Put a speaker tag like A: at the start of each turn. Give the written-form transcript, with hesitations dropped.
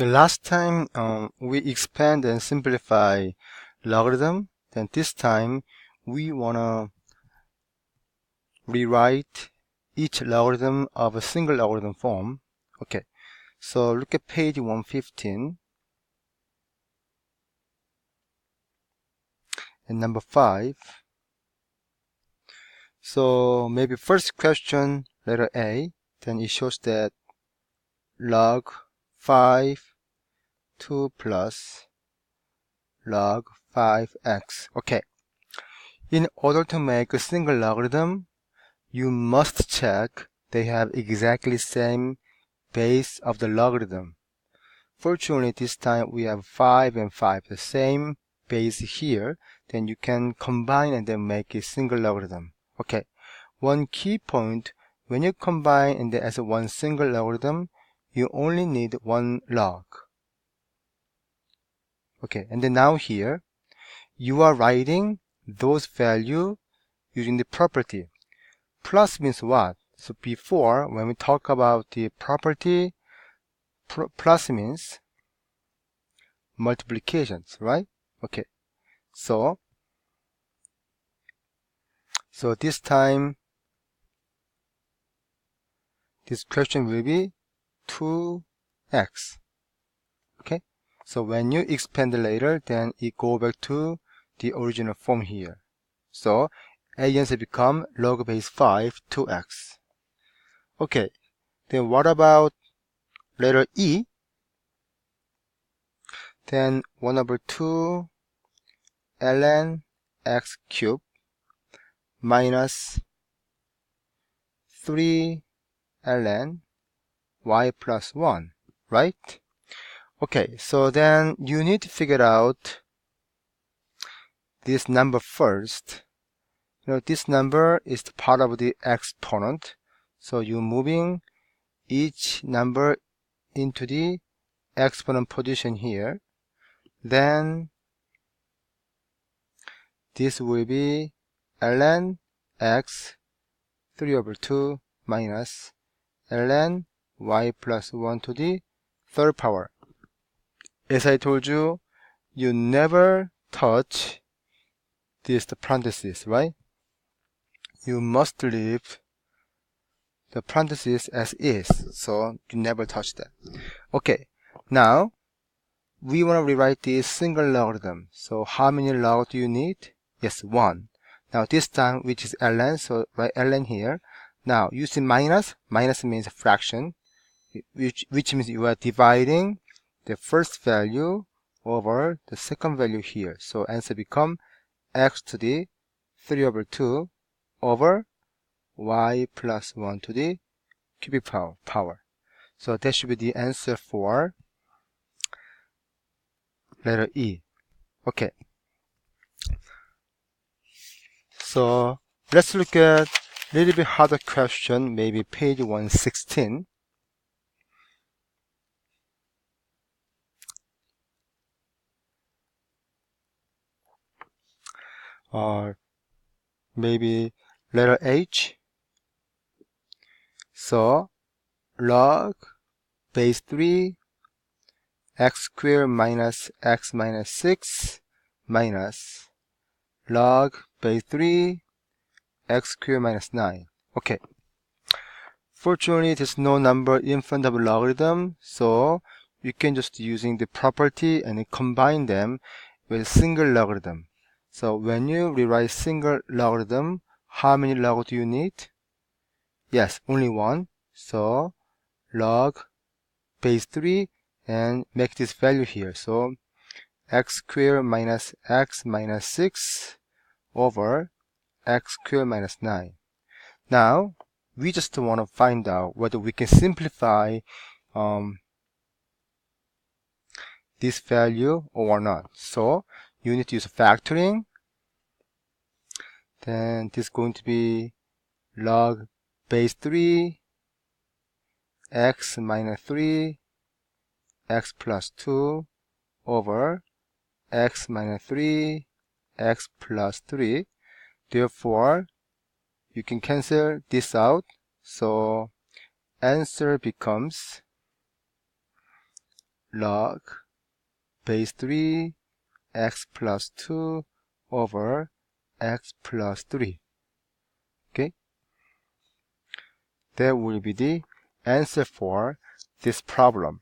A: The last time we expand and simplify logarithm, then this time we want to rewrite each logarithm of a single logarithm form. Okay, so look at page 115 and number 5. So maybe first question, letter A, then it shows that log 5 2 plus log 5x. Okay, in order to make a single logarithm, you must check they have exactly same base of the logarithm. Fortunately, this time we have 5 and 5, the same base here. Then you can combine and then make a single logarithm. Okay, one key point, when you combine and then as one single logarithm, you only need one log. Okay, and then now here, you are writing those values using the property. Plus means what? So before, when we talk about the property, plus means multiplications, right? Okay, so this time, this question will be 2x. Okay, so when you expand later, then it go back to the original form here. So a answer become log base 5 2x. Okay, then what about letter E? Then 1 over 2 ln x cubed minus 3 ln y plus 1, right? Okay, so then you need to figure out this number first. This number is part of the exponent, so you're moving each number into the exponent position here. Then this will be ln x 3 over 2 minus ln y plus 1 to the third power. As I told you, you never touch this parenthesis, right? You must leave the parenthesis as is, so you never touch that. Okay, now we want to rewrite this single logarithm. So how many log do you need? Yes, 1. Now this time, which is ln, so write ln here. Now using minus means fraction, which means you are dividing the first value over the second value here. So answer become x to the 3 over 2 over y plus 1 to the cubic power. So that should be the answer for letter E. Okay. So let's look at a little bit harder question, maybe page 116. Or maybe letter H. So log base 3 x squared minus x minus 6 minus log base 3 x squared minus 9. Okay. Fortunately, there's no number in front of logarithm, so you can just using the property and combine them with single logarithm. So when you rewrite single logarithm, how many log do you need? Yes, only one. So log base 3 and make this value here. So x squared minus x minus 6 over x squared minus 9. Now, we just want to find out whether we can simplify this value or not. So you need to use factoring. Then this is going to be log base 3 x minus 3 x plus 2 over x minus 3 x plus 3. Therefore, you can cancel this out. So answer becomes log base 3 x plus 2 over x plus 3. Okay, that will be the answer for this problem.